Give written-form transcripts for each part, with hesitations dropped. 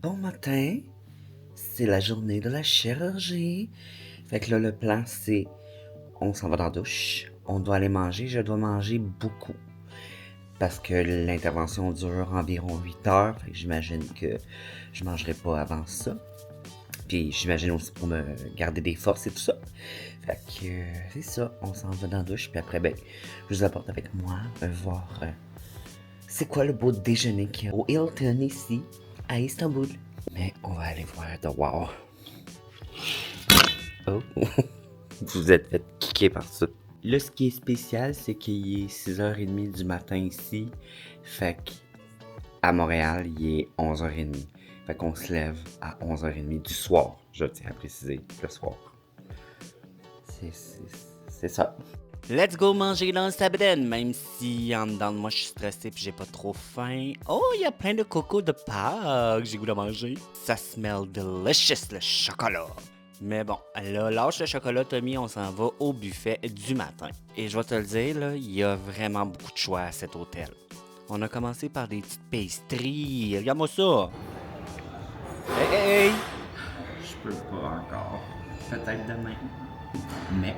Bon matin, c'est la journée de la chirurgie. Fait que là, le plan, c'est on s'en va dans la douche, on doit aller manger, je dois manger beaucoup. Parce que l'intervention dure environ 8 heures, fait que j'imagine que je mangerai pas avant ça. Puis j'imagine aussi pour me garder des forces et tout ça. Fait que c'est ça, on s'en va dans la douche, puis après, ben, je vous apporte avec moi voir c'est quoi le beau déjeuner qu'il y a au Hilton ici, à Istanbul. Mais on va aller voir dehors. Oh, vous êtes fait kicker par ça. Là, ce qui est spécial, c'est qu'il est 6h30 du matin ici. Fait qu'à Montréal, il est 11h30. Fait qu'on se lève à 11h30 du soir. Je tiens à préciser, le soir. C'est ça. Let's go manger dans le sabden, même si en dedans de moi je suis stressé puis j'ai pas trop faim. Oh, il y a plein de coco de Pâques, j'ai goût de manger. Ça smell delicious le chocolat. Mais bon, là, lâche le chocolat, Tommy, on s'en va au buffet du matin. Et je vais te le dire, là, il y a vraiment beaucoup de choix à cet hôtel. On a commencé par des petites pastries. Regarde-moi ça. Hey, hey, hey! Je peux pas encore. Peut-être demain. Mais,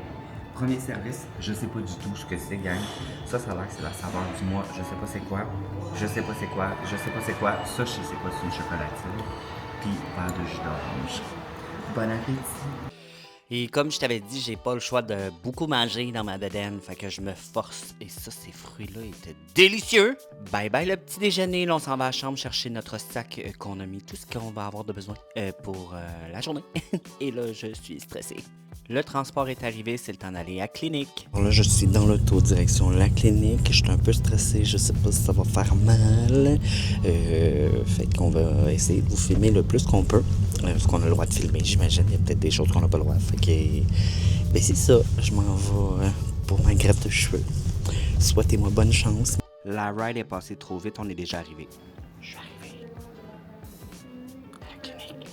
premier service, je sais pas du tout ce que c'est, gang. Ça a l'air que c'est la saveur du mois. Je sais pas c'est quoi. Je sais pas c'est quoi. Je sais pas c'est quoi. Ça, je sais c'est quoi, c'est une chocolatine. Puis, verre de jus d'orange. Bon appétit! Et comme je t'avais dit, j'ai pas le choix de beaucoup manger dans ma bedaine, fait que je me force. Et ça, ces fruits-là étaient délicieux! Bye bye le petit déjeuner, là on s'en va à la chambre chercher notre sac qu'on a mis tout ce qu'on va avoir de besoin pour la journée. Et là, je suis stressé. Le transport est arrivé, c'est le temps d'aller à la clinique. Alors là, je suis dans l'auto direction la clinique. Je suis un peu stressé, je sais pas si ça va faire mal. Fait qu'on va essayer de vous filmer le plus qu'on peut. Parce qu'on a le droit de filmer, j'imagine. Il y a peut-être des choses qu'on n'a pas le droit. Fait que, ben c'est ça, je m'en vais pour ma greffe de cheveux. Souhaitez-moi bonne chance. La ride est passée trop vite, on est déjà arrivé. Je suis arrivé. À la clinique.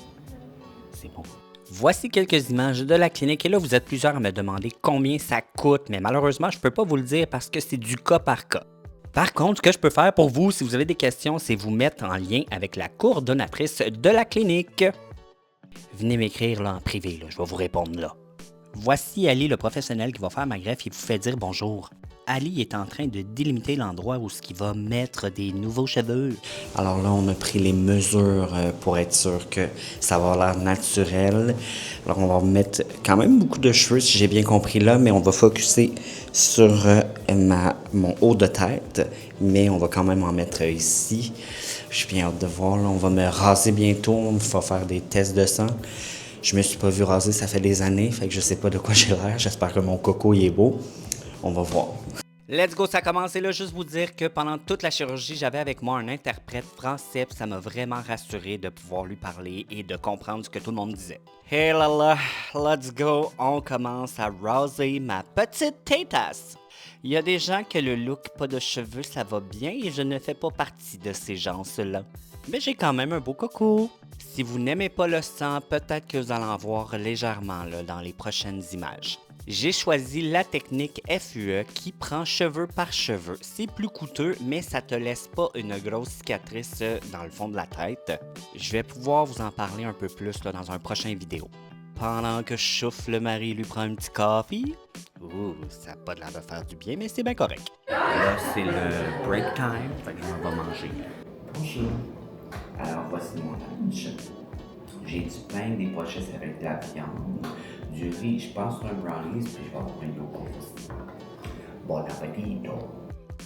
C'est bon. Voici quelques images de la clinique et là vous êtes plusieurs à me demander combien ça coûte, mais malheureusement je peux pas vous le dire parce que c'est du cas par cas. Par contre, ce que je peux faire pour vous, si vous avez des questions, c'est vous mettre en lien avec la coordonnatrice de la clinique. Venez m'écrire là en privé, là, je vais vous répondre là. Voici Ali, le professionnel qui va faire ma greffe et vous fait dire bonjour. Ali est en train de délimiter l'endroit où il va mettre des nouveaux cheveux. Alors là, on a pris les mesures pour être sûr que ça va avoir l'air naturel. Alors on va mettre quand même beaucoup de cheveux, si j'ai bien compris là, mais on va focuser sur mon haut de tête, mais on va quand même en mettre ici. Je suis bien hâte de voir, là, on va me raser bientôt, on va faire des tests de sang. Je me suis pas vu raser, ça fait des années, fait que je sais pas de quoi j'ai l'air. J'espère que mon coco il est beau. On va voir. Let's go, ça commence. Et là, juste vous dire que pendant toute la chirurgie, j'avais avec moi un interprète français, puis ça m'a vraiment rassuré de pouvoir lui parler et de comprendre ce que tout le monde disait. Hey là là, let's go, on commence à raser ma petite tétasse. Il y a des gens que le look pas de cheveux, ça va bien et je ne fais pas partie de ces gens-là. Mais j'ai quand même un beau coco. Si vous n'aimez pas le sang, peut-être que vous allez en voir légèrement là, dans les prochaines images. J'ai choisi la technique FUE qui prend cheveu par cheveu. C'est plus coûteux, mais ça te laisse pas une grosse cicatrice dans le fond de la tête. Je vais pouvoir vous en parler un peu plus là, dans un prochain vidéo. Pendant que je chauffe, le mari lui prend un petit café. Ouh, ça n'a pas l'air de faire du bien, mais c'est bien correct. Là, c'est le break time, fait que on va manger. Bonjour. Alors, voici mon lunch. J'ai du pain, des pochettes avec de la viande, du riz, je pense un brownies, puis je vais avoir un yogourt aussi. Bon appétit!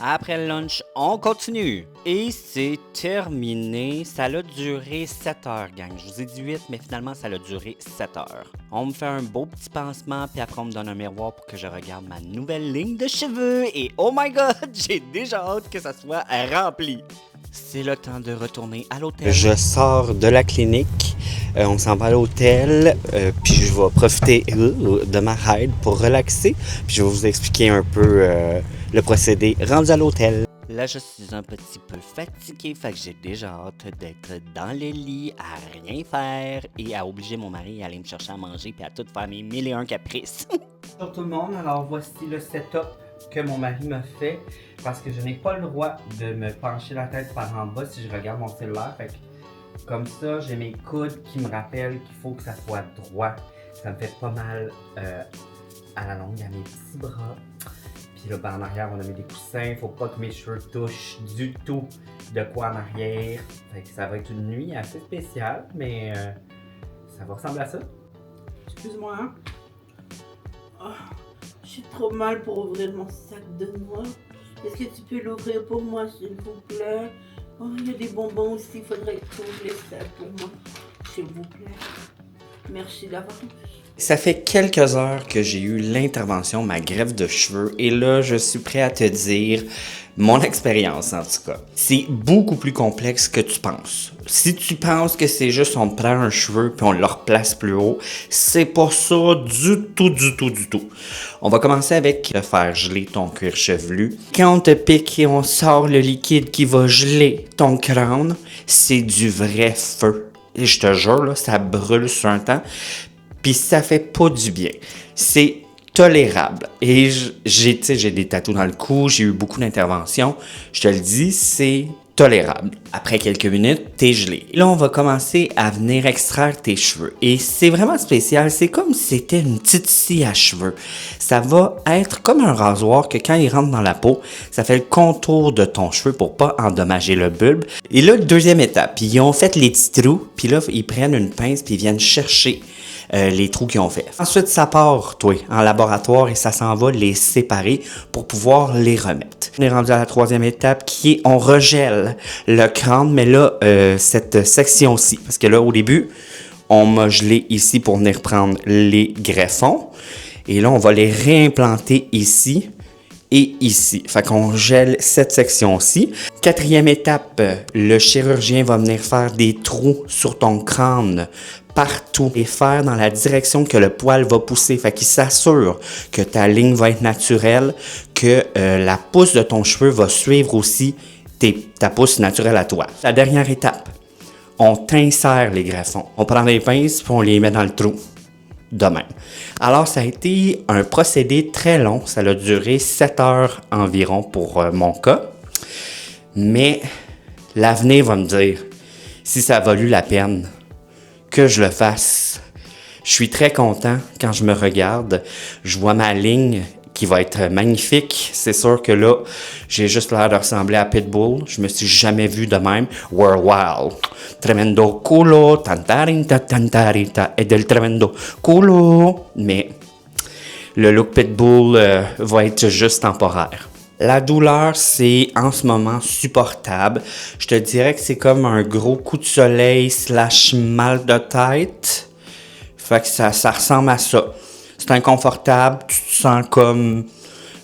Après le lunch, on continue. Et c'est terminé. Ça a duré 7 heures, gang. Je vous ai dit 8, mais finalement, ça a duré 7 heures. On me fait un beau petit pansement, puis après, on me donne un miroir pour que je regarde ma nouvelle ligne de cheveux. Et oh my god, j'ai déjà hâte que ça soit rempli. C'est le temps de retourner à l'hôtel. Je sors de la clinique. On s'en va à l'hôtel. Puis je vais profiter de ma ride pour relaxer. Puis je vais vous expliquer un peu le procédé rendu à l'hôtel. Là, je suis un petit peu fatigué, fait que j'ai déjà hâte d'être dans le lit, à rien faire et à obliger mon mari à aller me chercher à manger puis à tout faire mes 1001 caprices. Bonjour tout le monde, alors voici le setup que mon mari m'a fait parce que je n'ai pas le droit de me pencher la tête par en bas si je regarde mon cellulaire. Fait que Comme ça, j'ai mes coudes qui me rappellent qu'il faut que ça soit droit. Ça me fait pas mal à la longue, à mes petits bras. Puis là, ben, en arrière, on a mis des coussins. Faut pas que mes cheveux touchent du tout de quoi en arrière. Fait que ça va être une nuit assez spéciale, mais ça va ressembler à ça. Excuse-moi, hein? Oh, j'ai trop mal pour ouvrir mon sac de noix. Est-ce que tu peux l'ouvrir pour moi, s'il vous plaît? Oh, il y a des bonbons aussi, il faudrait que tu ouvres les sacs pour moi, s'il vous plaît. Merci d'avance. Ça fait quelques heures que j'ai eu l'intervention, ma greffe de cheveux, et là, je suis prêt à te dire mon expérience, en tout cas. C'est beaucoup plus complexe que tu penses. Si tu penses que c'est juste on prend un cheveu puis on le replace plus haut, c'est pas ça du tout. On va commencer avec faire geler ton cuir chevelu. Quand on te pique et on sort le liquide qui va geler ton crâne, c'est du vrai feu. Et je te jure, là, ça brûle sur un temps. Puis ça fait pas du bien. C'est tolérable. Et j'ai des tatous dans le cou, j'ai eu beaucoup d'interventions. Je te le dis, c'est tolérable. Après quelques minutes, t'es gelé. Là, on va commencer à venir extraire tes cheveux. Et c'est vraiment spécial. C'est comme si c'était une petite scie à cheveux. Ça va être comme un rasoir que quand il rentre dans la peau, ça fait le contour de ton cheveu pour pas endommager le bulbe. Et là, deuxième étape, ils ont fait les petits trous. Puis là, ils prennent une pince puis ils viennent chercher les trous qu'ils ont fait. Ensuite, ça part, toi, en laboratoire et ça s'en va les séparer pour pouvoir les remettre. On est rendu à la troisième étape qui est on regèle le crâne, mais là, cette section-ci, parce que là, au début, on m'a gelé ici pour venir prendre les greffons et là, on va les réimplanter ici et ici. Fait qu'on gèle cette section-ci. Quatrième étape, le chirurgien va venir faire des trous sur ton crâne partout et faire dans la direction que le poil va pousser. Fait qu'il s'assure que ta ligne va être naturelle, que la pousse de ton cheveu va suivre aussi ta pousse naturelle à toi. La dernière étape, on t'insère les greffons. On prend des pinces puis on les met dans le trou. De même. Alors, ça a été un procédé très long. Ça a duré 7 heures environ pour mon cas. Mais l'avenir va me dire si ça a valu la peine que je le fasse. Je suis très content quand je me regarde. Je vois ma ligne qui va être magnifique. C'est sûr que là, j'ai juste l'air de ressembler à Pitbull. Je me suis jamais vu de même. We're wild. Tremendo culo, tantarita, tantarita, et del tremendo culo. Mais le look Pitbull va être juste temporaire. La douleur, c'est en ce moment supportable. Je te dirais que c'est comme un gros coup de soleil / mal de tête. Fait que ça ressemble à ça. C'est inconfortable, tu te sens comme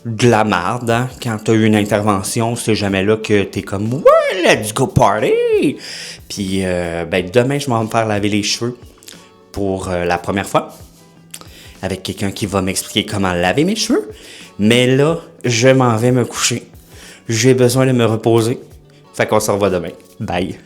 de la merde, hein? Quand tu as eu une intervention, c'est jamais là que tu es comme « Ouais, let's go party! » Puis demain, je vais me faire laver les cheveux pour la première fois avec quelqu'un qui va m'expliquer comment laver mes cheveux. Mais là, je m'en vais me coucher. J'ai besoin de me reposer. Fait qu'on se revoit demain. Bye!